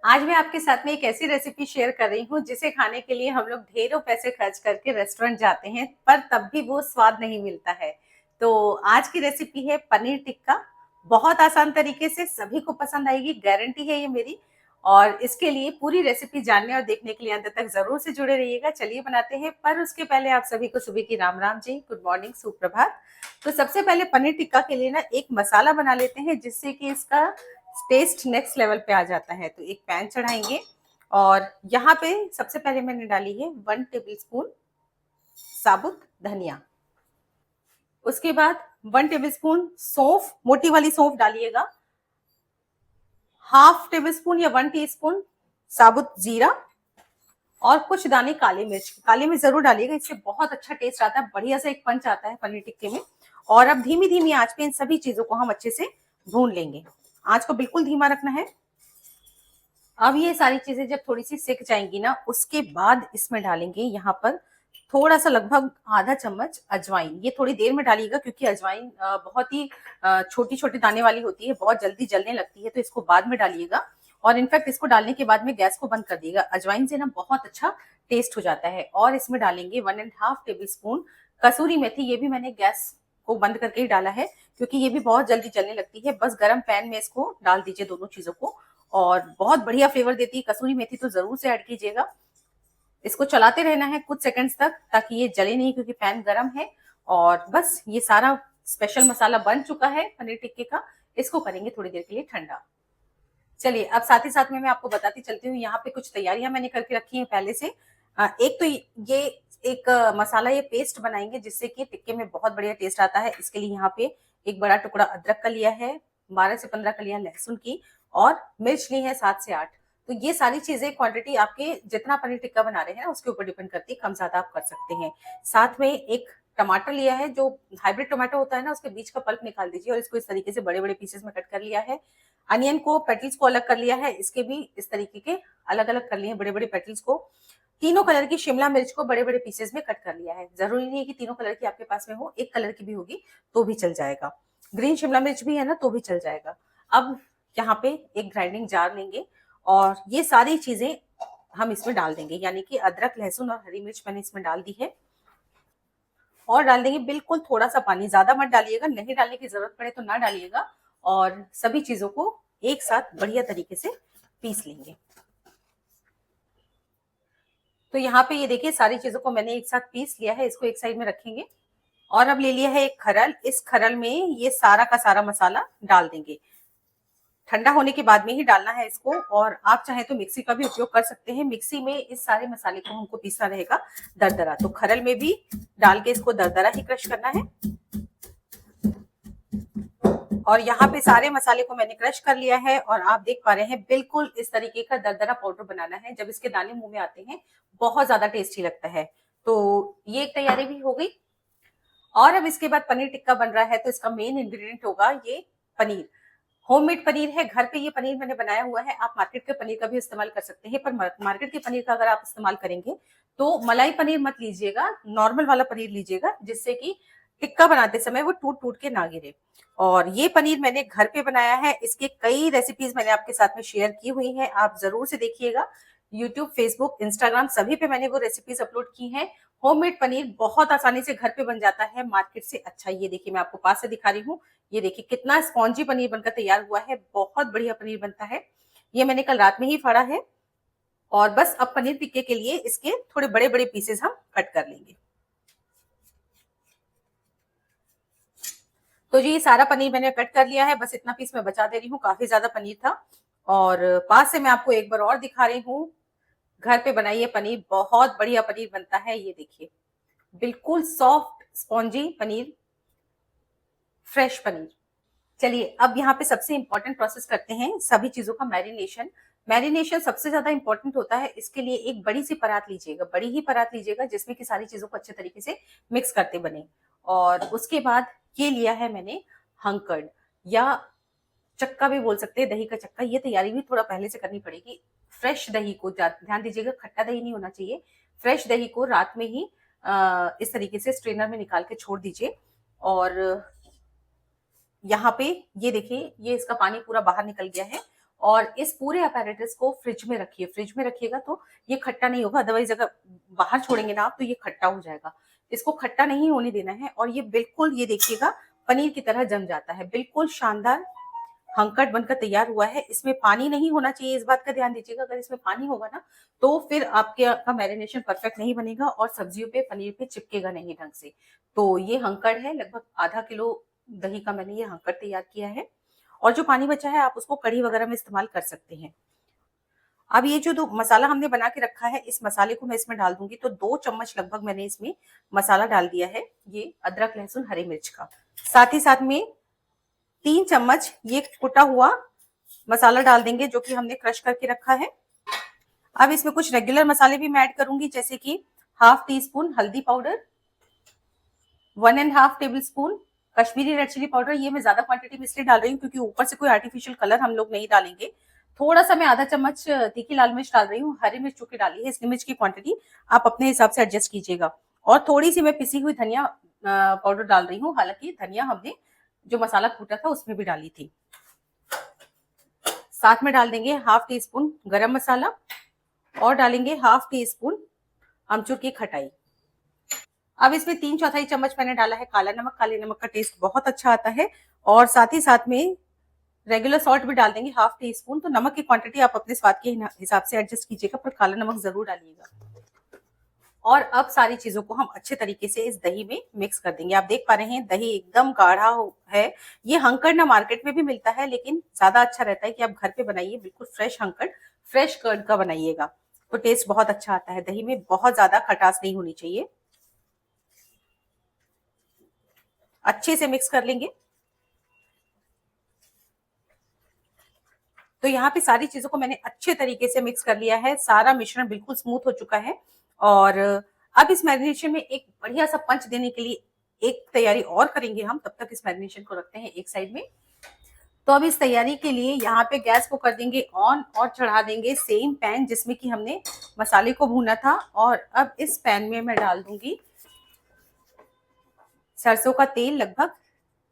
आज मैं आपके साथ में एक ऐसी रेसिपी शेयर कर रही हूँ जिसे खाने के लिए हम लोग ढेरों पैसे खर्च करके रेस्टोरेंट जाते हैं पर तब भी वो स्वाद नहीं मिलता है। तो आज की रेसिपी है पनीर टिक्का। बहुत आसान तरीके से सभी को पसंद आएगी, गारंटी है ये मेरी। और इसके लिए पूरी रेसिपी जानने और देखने के लिए अंत तक जरूर से जुड़े रहिएगा। चलिए बनाते हैं, पर उसके पहले आप सभी को सुबह की राम राम जी, गुड मॉर्निंग, सुप्रभात। तो सबसे पहले पनीर टिक्का के लिए ना एक मसाला बना लेते हैं जिससे कि इसका टेस्ट नेक्स्ट लेवल पे आ जाता है। तो एक पैन चढ़ाएंगे और यहाँ पे सबसे पहले मैंने डाली है 1 टेबल स्पून साबुत धनिया। उसके बाद 1 टेबल स्पून सौंफ, मोटी वाली सौंफ डालिएगा। ½ टेबल स्पून या 1 टीस्पून साबुत जीरा और कुछ दाने काली मिर्च। काली मिर्च जरूर डालिएगा, इससे बहुत अच्छा टेस्ट आता है, बढ़िया से एक पंच आता है पनीर टिक्के में। और अब धीमी धीमी आंच पे इन सभी चीजों को हम अच्छे से भून लेंगे। आंच को बिल्कुल धीमा रखना है। अब ये सारी चीजें जब थोड़ी सी सिक जाएंगी ना, उसके बाद इसमें डालेंगे यहाँ पर थोड़ा सा, लगभग ½ चम्मच अजवाइन। ये थोड़ी देर में डालिएगा क्योंकि अजवाइन बहुत ही छोटी छोटी दाने वाली होती है, बहुत जल्दी जलने लगती है, तो इसको बाद में डालिएगा। और इनफैक्ट इसको डालने के बाद में गैस को बंद कर दिएगा। अजवाइन से ना बहुत अच्छा टेस्ट हो जाता है। और इसमें डालेंगे 1.5 टेबल स्पून कसूरी मेथी। ये भी मैंने गैस को बंद करके ही डाला है क्योंकि ये भी बहुत जल्दी जलने लगती है। बस गर्म पैन में इसको डाल दीजिए दोनों चीजों को, और बहुत बढ़िया फ्लेवर देती है। कसूरी मेथी तो जरूर से ऐड कीजिएगा। इसको चलाते रहना है कुछ सेकंड्स तक ताकि ये जले नहीं, क्योंकि पैन गरम है। और बस ये सारा स्पेशल मसाला बन चुका है पनीर टिक्के का। इसको करेंगे थोड़ी देर के लिए ठंडा। चलिए, अब साथ ही साथ में मैं आपको बताती चलती हूँ, यहाँ पे कुछ तैयारियां मैंने करके रखी हैं पहले से। एक तो ये एक मसाला, ये पेस्ट बनाएंगे जिससे कि टिक्के में बहुत बढ़िया टेस्ट आता है। इसके लिए यहाँ पे एक बड़ा टुकड़ा अदरक का लिया है, 12 से 15 कलियां लहसुन की, और मिर्च ली है 7 से 8। तो ये सारी चीजें क्वांटिटी आपके जितना पनीर टिक्का बना रहे हैं ना उसके ऊपर डिपेंड करती है, कम ज्यादा आप कर सकते हैं। साथ में एक टमाटर लिया है, जो हाइब्रिड टमाटो होता है ना, उसके बीच का पल्प निकाल दीजिए और इसको इस तरीके से बड़े बड़े पीसेस में कट कर लिया है। अनियन को, पेटल्स को अलग कर लिया है, इसके भी इस तरीके के अलग अलग कर लिए बड़े बड़े पेटल्स को। तीनों कलर की शिमला मिर्च को बड़े बड़े पीसेस में कट कर लिया है। जरूरी नहीं है कि तीनों कलर की आपके पास में हो, एक कलर की भी होगी तो भी चल जाएगा। ग्रीन शिमला मिर्च भी है ना तो भी चल जाएगा। अब यहाँ पे एक ग्राइंडिंग जार लेंगे और ये सारी चीजें हम इसमें डाल देंगे, यानी कि अदरक, लहसुन और हरी मिर्च मैंने इसमें डाल दी है। और डाल देंगे बिल्कुल थोड़ा सा पानी, ज्यादा मत डालिएगा, नहीं डालने की जरूरत पड़े तो ना डालिएगा। और सभी चीजों को एक साथ बढ़िया तरीके से पीस लेंगे। तो यहाँ पे ये देखिए सारी चीजों को मैंने एक साथ पीस लिया है, इसको एक साइड में रखेंगे। और अब ले लिया है एक खरल। इस खरल में ये सारा का सारा मसाला डाल देंगे। ठंडा होने के बाद में ही डालना है इसको, और आप चाहे तो मिक्सी का भी उपयोग कर सकते हैं। मिक्सी में इस सारे मसाले को हमको पीसना रहेगा दरदरा, तो खरल में भी डाल के इसको दरदरा ही क्रश करना है। और यहाँ पे सारे मसाले को मैंने क्रश कर लिया है और आप देख पा रहे हैं बिल्कुल इस तरीके का दरदरा पाउडर बनाना है। जब इसके दाने मुंह में आते हैं बहुत ज्यादा टेस्टी लगता है। तो ये एक तैयारी भी हो गई। और अब इसके बाद पनीर टिक्का बन रहा है, तो इसका मेन इंग्रेडिएंट होगा ये पनीर। होममेड पनीर है, घर पे ये पनीर मैंने बनाया हुआ है। आप मार्केट के पनीर का भी इस्तेमाल कर सकते हैं, पर मार्केट के पनीर का अगर आप इस्तेमाल करेंगे तो मलाई पनीर मत लीजिएगा, नॉर्मल वाला पनीर लीजिएगा, जिससे कि टिक्का बनाते समय वो टूट टूट के ना गिरे। और ये पनीर मैंने घर पे बनाया है। इसके कई रेसिपीज मैंने आपके साथ में शेयर की हुई हैं, आप जरूर से देखिएगा। यूट्यूब, फेसबुक, इंस्टाग्राम सभी पे मैंने वो रेसिपीज अपलोड की हैं। होममेड पनीर बहुत आसानी से घर पे बन जाता है, मार्केट से अच्छा। ये देखिए मैं आपको पास से दिखा रही हूँ, ये देखिए कितना स्पॉन्जी पनीर बनकर तैयार हुआ है, बहुत बढ़िया पनीर बनता है। ये मैंने कल रात में ही फाड़ा है। और बस अब पनीर टिक्के के लिए इसके थोड़े बड़े बड़े पीसेस हम कट कर लेंगे। तो जी सारा पनीर मैंने कट कर लिया है, बस इतना पीस मैं बचा दे रही हूँ, काफी ज्यादा पनीर था। और पास से मैं आपको एक बार और दिखा रही हूँ, घर पे बनाइए पनीर, बहुत बढ़िया पनीर बनता है। ये देखिए बिल्कुल soft spongy paneer, fresh paneer. चलिए अब यहाँ पे सबसे इंपॉर्टेंट प्रोसेस करते हैं सभी चीजों का, मैरिनेशन। मैरिनेशन सबसे ज्यादा इंपॉर्टेंट होता है। इसके लिए एक बड़ी सी परात लीजिएगा, बड़ी ही परात लीजिएगा जिसमें कि सारी चीजों को अच्छे तरीके से मिक्स करते बने। और उसके बाद ये लिया है मैंने हंकर्ड, या चक्का भी बोल सकते हैं, दही का चक्का। ये तैयारी भी थोड़ा पहले से करनी पड़ेगी। फ्रेश दही को ध्यान दीजिएगा, खट्टा दही नहीं होना चाहिए। फ्रेश दही को रात में ही इस तरीके से स्ट्रेनर में निकाल के छोड़ दीजिए। और यहाँ पे ये देखिए, ये इसका पानी पूरा बाहर निकल गया है। और इस पूरे अपैरेटस को फ्रिज में रखिए। फ्रिज में रखिएगा तो ये खट्टा नहीं होगा, अदरवाइज अगर बाहर छोड़ेंगे ना आप तो ये खट्टा हो जाएगा। इसको खट्टा नहीं होने देना है और ये बिल्कुल, ये देखिएगा पनीर की तरह जम जाता है। बिल्कुल शानदार हंकट बनकर तैयार हुआ है। इसमें पानी नहीं होना चाहिए, इस बात का ध्यान दीजिएगा। अगर इसमें पानी होगा ना तो फिर आपके का मैरिनेशन परफेक्ट नहीं बनेगा और सब्जियों पे, पनीर पे चिपकेगा नहीं ढंग से। तो ये हंकड़ है, लगभग आधा किलो दही का मैंने ये हंकड़ तैयार किया है। और जो पानी बचा है आप उसको कढ़ी वगैरह में इस्तेमाल कर सकते हैं। अब ये जो दो मसाला हमने बना के रखा है, इस मसाले को मैं इसमें डाल दूंगी। तो 2 चम्मच लगभग मैंने इसमें मसाला डाल दिया है, ये अदरक लहसुन हरी मिर्च का। साथ ही साथ में 3 चम्मच ये कुटा हुआ मसाला डाल देंगे जो कि हमने क्रश करके रखा है। अब इसमें कुछ रेगुलर मसाले भी मैं ऐड करूंगी, जैसे कि हाफ टी स्पून हल्दी powder, 1.5 tablespoon Kashmiri red chilli powder. ये मैं ज्यादा क्वांटिटी में इसलिए डाल रही हूँ क्योंकि ऊपर से कोई आर्टिफिशियल कलर हम लोग नहीं डालेंगे। थोड़ा सा मैं आधा चम्मच तीखी लाल मिर्च डाल रही हूँ, हरी मिर्च चूंकि डाली है, इसलिए मिर्च की क्वांटिटी आप अपने हिसाब से एडजस्ट कीजिएगा। और थोड़ी सी मैं पिसी हुई धनिया पाउडर डाल रही हूँ, हालांकि धनिया हमने जो मसाला कूटा था उसमें भी डाली थी। साथ में डाल देंगे हाफ टी स्पून गरम मसाला और डालेंगे हाफ टी स्पून अमचूर की खटाई। अब इसमें 3/4 चम्मच मैंने डाला है काला नमक। काले नमक का टेस्ट बहुत अच्छा आता है। और साथ ही साथ में रेगुलर सॉल्ट भी डाल देंगे हाफ टी स्पून। तो नमक की क्वांटिटी आप अपने स्वाद के हिसाब से एडजस्ट कीजिएगा, पर काला नमक जरूर डालिएगा। और अब सारी चीजों को हम अच्छे तरीके से इस दही में मिक्स कर देंगे। आप देख पा रहे हैं दही एकदम गाढ़ा है। ये हंकड़ ना मार्केट में भी मिलता है, लेकिन ज्यादा अच्छा रहता है कि आप घर पे बनाइए, बिल्कुल फ्रेश हंकड़, फ्रेश कर्ड का बनाइएगा तो टेस्ट बहुत अच्छा आता है। दही में बहुत ज्यादा खटास नहीं होनी चाहिए। अच्छे से मिक्स कर लेंगे। तो यहाँ पे सारी चीजों को मैंने अच्छे तरीके से मिक्स कर लिया है, सारा मिश्रण बिल्कुल स्मूथ हो चुका है। और अब इस मैरिनेशन में एक बढ़िया सा पंच देने के लिए एक तैयारी और करेंगे हम, तब तक इस मैरिनेशन को रखते हैं एक साइड में। तो अब इस तैयारी के लिए यहाँ पे गैस को कर देंगे ऑन और चढ़ा देंगे सेम पैन जिसमें कि हमने मसाले को भूना था। और अब इस पैन में मैं डाल दूंगी सरसों का तेल, लगभग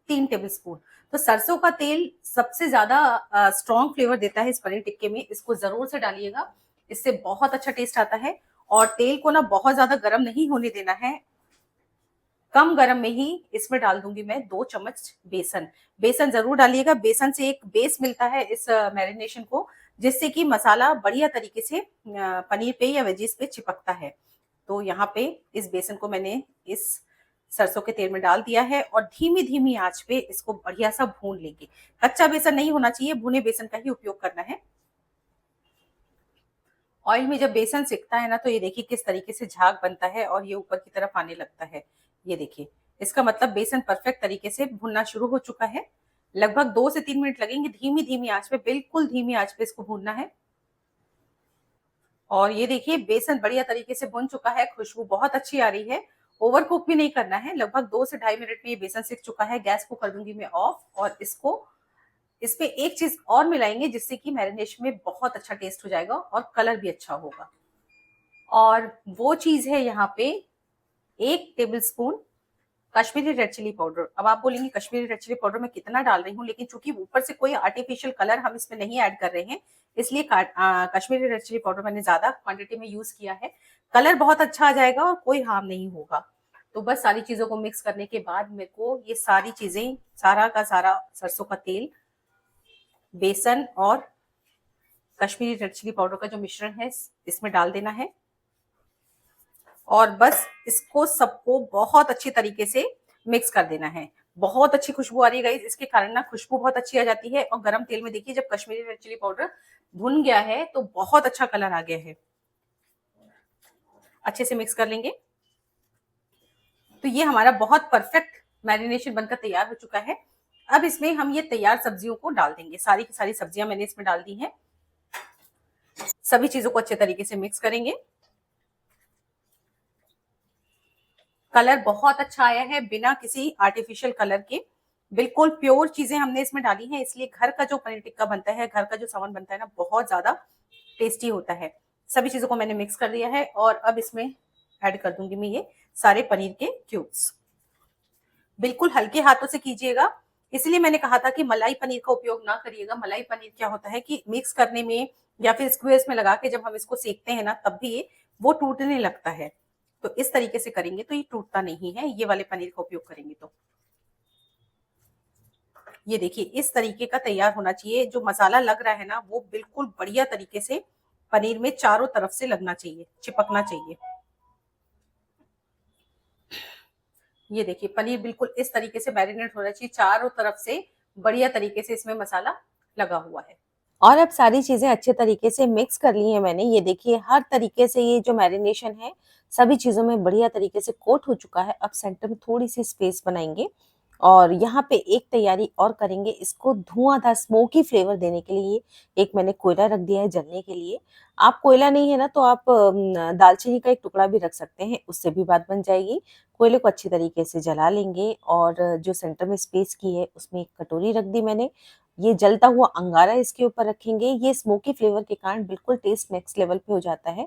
3 टेबल स्पून। तो सरसों का तेल सबसे ज्यादा स्ट्रॉन्ग फ्लेवर देता है इस पनीर टिक्के में, इसको जरूर से डालिएगा, इससे बहुत अच्छा टेस्ट आता है। और तेल को ना बहुत ज्यादा गर्म नहीं होने देना है, कम गरम में ही इसमें डाल दूंगी मैं 2 चम्मच बेसन। बेसन जरूर डालिएगा, बेसन से एक बेस मिलता है इस मैरिनेशन को, जिससे कि मसाला बढ़िया तरीके से पनीर पे या वेजिस पे चिपकता है। तो यहाँ पे इस बेसन को मैंने इस सरसों के तेल में डाल दिया है और धीमी धीमी आंच पे इसको बढ़िया सा भून लेंगे। कच्चा बेसन नहीं होना चाहिए, भुने बेसन का ही उपयोग करना है। ऑयल में जब बेसन सिकता है ना तो ये देखिए किस तरीके से झाग बनता है और ये ऊपर की तरफ आने लगता है। ये देखिए, इसका मतलब बेसन परफेक्ट तरीके से भुनना शुरू हो चुका है। लगभग 2 से 3 मिनट लगेंगे धीमी धीमी आंच पे, बिल्कुल धीमी आंच पे इसको भूनना है। और ये देखिए बेसन बढ़िया तरीके से भुन चुका है, खुशबू बहुत अच्छी आ रही है। ओवर कुक भी नहीं करना है, लगभग 2 से 2.5 मिनट में ये बेसन सिक चुका है। गैस को कर दूंगी मैं ऑफ और इसको, इसमें एक चीज और मिलाएंगे जिससे कि मैरिनेशन में बहुत अच्छा टेस्ट हो जाएगा और कलर भी अच्छा होगा। और वो चीज है यहाँ पे 1 tablespoon Kashmiri red chilli powder. अब आप बोलेंगे कश्मीरी रेड चिली पाउडर मैं कितना डाल रही हूँ, लेकिन चूंकि ऊपर से कोई आर्टिफिशियल कलर हम इसमें नहीं ऐड कर रहे हैं, इसलिए कश्मीरी रेड चिली पाउडर मैंने ज्यादा क्वांटिटी में यूज किया है। कलर बहुत अच्छा आ जाएगा और कोई हार्म नहीं होगा। तो बस सारी चीजों को मिक्स करने के बाद मेरे को ये सारी चीजें, सारा का सारा सरसों का तेल, बेसन और कश्मीरी रेड चिली पाउडर का जो मिश्रण है इसमें डाल देना है। और बस इसको सबको बहुत अच्छी तरीके से मिक्स कर देना है। बहुत अच्छी खुशबू आ रही है गाइस, इसके कारण ना खुशबू बहुत अच्छी आ जाती है। और गरम तेल में देखिए जब कश्मीरी रेड चिली पाउडर भुन गया है तो बहुत अच्छा कलर आ गया है। अच्छे से मिक्स कर लेंगे। तो ये हमारा बहुत परफेक्ट मैरिनेशन बनकर तैयार हो चुका है। अब इसमें हम ये तैयार सब्जियों को डाल देंगे। सारी की सारी सब्जियां मैंने इसमें डाल दी हैं। सभी चीजों को अच्छे तरीके से मिक्स करेंगे। कलर बहुत अच्छा आया है, बिना किसी आर्टिफिशियल कलर के, बिल्कुल प्योर चीजें हमने इसमें डाली हैं, इसलिए घर का जो पनीर टिक्का बनता है, घर का जो सामान बनता है ना, बहुत ज्यादा टेस्टी होता है। सभी चीजों को मैंने मिक्स कर दिया है और अब इसमें ऐड कर दूंगी मैं ये सारे पनीर के क्यूब्स। बिल्कुल हल्के हाथों से कीजिएगा, इसलिए मैंने कहा था कि मलाई पनीर का उपयोग ना करिएगा। मलाई पनीर क्या होता है कि मिक्स करने में या फिर स्क्वेयर्स में लगा के जब हम इसको सेकते हैं ना, तब भी ये वो टूटने लगता है। तो इस तरीके से करेंगे तो ये टूटता नहीं है, ये वाले पनीर का उपयोग करेंगे तो। ये देखिए इस तरीके का तैयार होना चाहिए। जो मसाला लग रहा है ना, वो बिल्कुल बढ़िया तरीके से पनीर में चारों तरफ से लगना चाहिए, चिपकना चाहिए। ये देखिए पनीर बिल्कुल इस तरीके से मैरिनेट होना चाहिए, चारों तरफ से बढ़िया तरीके से इसमें मसाला लगा हुआ है। और अब सारी चीजें अच्छे तरीके से मिक्स कर ली है मैंने। ये देखिए हर तरीके से ये जो मैरिनेशन है सभी चीजों में बढ़िया तरीके से कोट हो चुका है। अब सेंटर में थोड़ी सी स्पेस बनाएंगे और यहाँ पे एक तैयारी और करेंगे, इसको धुआंधार स्मोकी फ्लेवर देने के लिए एक मैंने कोयला रख दिया है जलने के लिए। आप कोयला नहीं है ना तो आप दालचीनी का एक टुकड़ा भी रख सकते हैं, उससे भी बात बन जाएगी। कोयले को अच्छी तरीके से जला लेंगे और जो सेंटर में स्पेस की है उसमें एक कटोरी रख दी मैंने। ये जलता हुआ अंगारा इसके ऊपर रखेंगे। ये स्मोकी फ्लेवर के कारण बिल्कुल टेस्ट नेक्स्ट लेवल पे हो जाता है।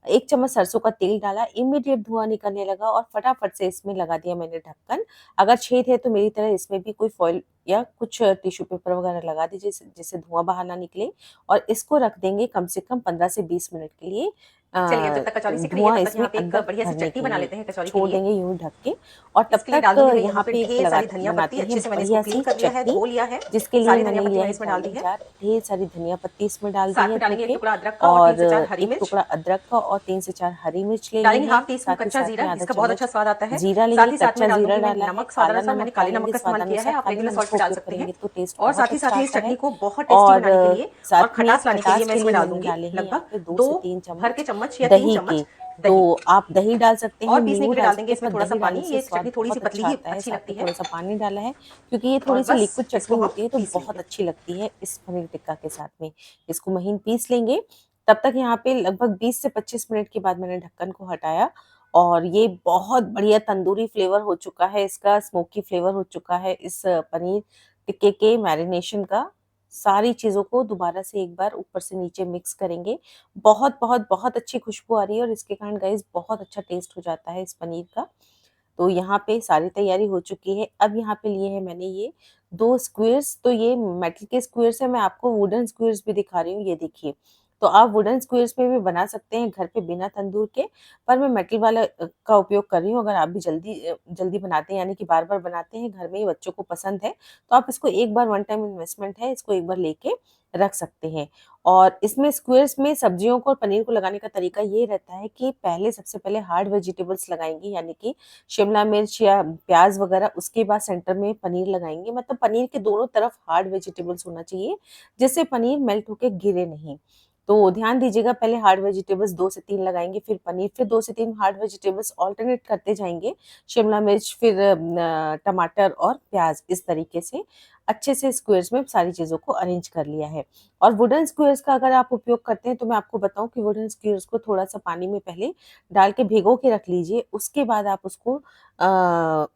एक चम्मच सरसों का तेल डाला, इमीडिएट धुआं निकलने लगा और फटाफट से इसमें लगा दिया मैंने ढक्कन। अगर छेद है तो मेरी तरह इसमें भी कोई फॉइल या कुछ टिश्यू पेपर वगैरह लगा दीजिए जिससे धुआं बाहर ना निकले। और इसको रख देंगे कम से कम 15 से 20 मिनट के लिए। चलिए जब तक कचौरी सीख रही धुआं है तब तक इसमें यहाँ पे एक अंदर बढ़िया सी भरने चटनी के बना लिए लेते हैं कचौरी के छोड़ लिए। देंगे यूं ढक के। और तब इसके लिए तक डाल दूंगी मैं यहाँ यहाँ पे पे एक ढेर सारी धनिया बनाते पत्ती, हैं अच्छे से मैंने इसको बढ़िया क्लीन सी कर लिया है, चटनी, धो लिया है। जिसके लिए सारी धनिया मैंने पत्ती ये मैंने आज इसमें डाल दी ग्राइंडिंग है। जार ढेर सारी धनिया पत्ती इसमें डाल दी साथ है में धो डालेंगे के। एक टुकड़ा अदरक का और 3 और से 4 हरी एक मिर्च। टुकड़ा अदरक का और 3 से 4 हरी मिर्च ले ली डालेंगे है। हाफ टी स्पून साथ ही कच्चा साथ में जीरा, आधा जिसका बहुत अच्छा चम्मच स्वाद आता है। जीरा लेंगे, साथ ही साथ में कच्चा डाल जीरा दूंगी मैं डाला है। नमक स्वाद काला अनुसार, मैंने नमक काले डालेंगे नमक का इस्तेमाल किया स्वादानुसार। है, आप काले रेगुलर नमक सॉल्ट का भी डाल उपयोग सकते हैं। करेंगे तो टेस्ट और बहुत साथ ही अच्छा साथ में इस आता है। चटनी को बहुत टेस्टी और बनाने के लिए और साथ में खटास लाने के लिए खटास मैं के लिए इसमें डाल मैंने दूंगी डाले हैं यहाँ लगभग पे 2 2 से 3 भर के चम्मच चम्मच या 3 दही के। चम्मच तो दही। आप दही डाल सकते हैं, और पीसने नींबू के लिए डाल डाल देंगे सकते हैं, इसमें पर थोड़ा सा दही डालने पानी, से ये स्वाद चटनी थोड़ी सी बहुत पतली अच्छा ही आता है। अच्छी साथ लगती में है। थोड़ा सा पानी डाला है क्योंकि ये और थोड़ी सी बस लिक्विड चटनी इसको हम होती है तो पीस बहुत लेंगे। अच्छी लगती है इस पनीर टिक्का के साथ में। इसको महीन पीस लेंगे। तब तक यहाँ पे लगभग 20 से 25 मिनट के बाद मैंने ढक्कन को हटाया और ये बहुत बढ़िया तंदूरी फ्लेवर हो चुका है, इसका स्मोकी फ्लेवर हो चुका है इस पनीर टिक्के के मैरिनेशन का। सारी चीज़ों को दोबारा से एक बार ऊपर से नीचे मिक्स करेंगे। बहुत बहुत बहुत अच्छी खुशबू आ रही है और इसके कारण गाइस बहुत अच्छा टेस्ट हो जाता है इस पनीर का। तो यहाँ पे सारी तैयारी हो चुकी है। अब यहाँ पे लिए हैं मैंने ये 2 स्क्वेयर्स, तो ये मेटल के स्क्वेयर्स है, मैं आपको वुडन स्क्वेयर्स भी दिखा रही हूँ, ये देखिए। तो आप वुडन स्क्वेयर्स में भी बना सकते हैं घर पे बिना तंदूर के, पर मैं मेटल वाला का उपयोग कर रही हूँ। अगर आप भी जल्दी बनाते हैं यानी कि बार-बार बनाते हैं घर में, ही बच्चों को पसंद है, तो आप इसको एक बार वन टाइम इन्वेस्टमेंट है, इसको एक बार लेके रख सकते हैं। और इसमें स्क्वेयर्स में सब्जियों को और पनीर को लगाने का तरीका ये रहता है कि पहले सबसे पहले हार्ड वेजिटेबल्स लगाएँगे यानी कि शिमला मिर्च या प्याज वगैरह, उसके बाद सेंटर में पनीर लगाएंगे। मतलब पनीर के दोनों तरफ हार्ड वेजिटेबल्स होना चाहिए जिससे पनीर मेल्ट होके गिरे नहीं। तो ध्यान दीजिएगा, पहले हार्ड वेजिटेबल्स 2 से 3 लगाएंगे, फिर पनीर, फिर 2 से 3 हार्ड वेजिटेबल्स ऑल्टरनेट करते जाएंगे। शिमला मिर्च, फिर टमाटर और प्याज, इस तरीके से अच्छे से स्क्वेयर्स में सारी चीज़ों को अरेंज कर लिया है। और वुडन स्क्वेयर्स का अगर आप उपयोग करते हैं तो मैं आपको बताऊं कि वुडन स्क्वेयर्स को थोड़ा सा पानी में पहले डाल के भिगो के रख लीजिए। उसके बाद आप उसको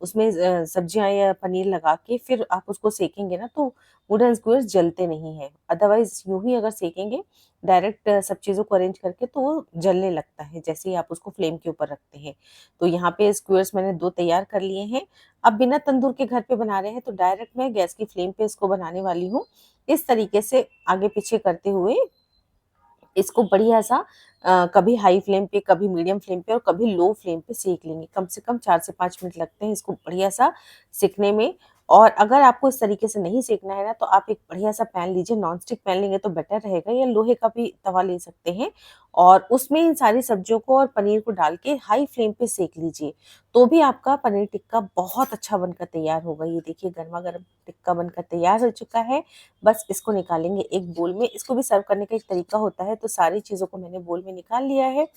उसमें सब्जियाँ या पनीर लगा के फिर आप उसको सेकेंगे ना तो वुडन स्क्वेयर्स जलते नहीं हैं। अदरवाइज़ यूँ ही अगर सेकेंगे डायरेक्ट सब चीज़ों को अरेंज करके तो वो जलने लगता है जैसे ही आप उसको फ्लेम के ऊपर रखते हैं। तो यहाँ पे स्क्वेयर्स मैंने 2 तैयार कर लिए हैं। अब बिना तंदूर के घर पे बना रहे हैं तो डायरेक्ट मैं गैस की फ्लेम पे इसको बनाने वाली हूँ। इस तरीके से आगे-पीछे करते हुए इसको बढ़िया सा कभी हाई फ्लेम पे, कभी मीडियम फ्लेम पे और कभी लो फ्लेम पे सेक लेंगे। कम से कम 4 से 5 मिनट लगते हैं इसको बढ़िया सा सिकने में। और अगर आपको इस तरीके से नहीं सेकना है ना तो आप एक बढ़िया सा पैन लीजिए, नॉन स्टिक पैन लेंगे तो बेटर रहेगा या लोहे का भी तवा ले सकते हैं और उसमें इन सारी सब्जियों को और पनीर को डाल के हाई फ्लेम पे सेक लीजिए। तो भी आपका पनीर टिक्का बहुत अच्छा बनकर तैयार होगा। ये देखिए गरमा-गरम टिक्का बनकर तैयार हो चुका है। बस इसको निकालेंगे एक बोल में। इसको भी सर्व करने का एक तरीका होता है, तो सारी चीज़ों को मैंने बोल में निकाल लिया है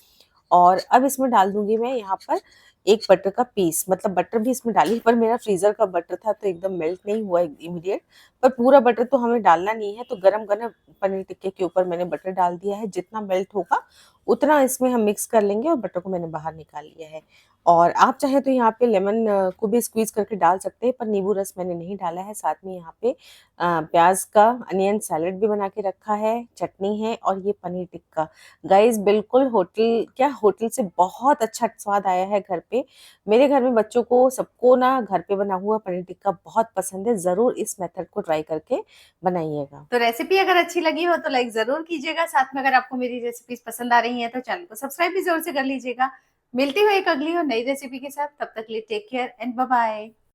और अब इसमें डाल दूँगी मैं यहाँ पर एक बटर का पीस, मतलब बटर भी इसमें डाली, पर मेरा फ्रीज़र का बटर था तो एकदम मेल्ट नहीं हुआ इमीडिएट। पर पूरा बटर तो हमें डालना नहीं है, तो गरम-गरम पनीर टिक्के के ऊपर मैंने बटर डाल दिया है। जितना मेल्ट होगा उतना इसमें हम मिक्स कर लेंगे और बटर को मैंने बाहर निकाल लिया है। और आप चाहे तो यहाँ पे लेमन को भी स्क्वीज करके डाल सकते हैं, पर नींबू रस मैंने नहीं डाला है। साथ में यहाँ पे प्याज का अनियन सैलेड भी बना के रखा है, चटनी है और ये पनीर टिक्का। गाइस बिल्कुल होटल से बहुत अच्छा स्वाद आया है घर पे। मेरे घर में बच्चों को सबको ना घर पे बना हुआ पनीर टिक्का बहुत पसंद है। जरूर इस मेथड को ट्राई करके बनाइएगा। तो रेसिपी अगर अच्छी लगी हो तो लाइक जरूर कीजिएगा। साथ में अगर आपको मेरी रेसिपीज पसंद आ रही हैं तो चैनल को सब्सक्राइब भी जरूर से कर लीजिएगा। मिलती हूँ एक अगली और नई रेसिपी के साथ, तब तक के लिए take care and bye bye.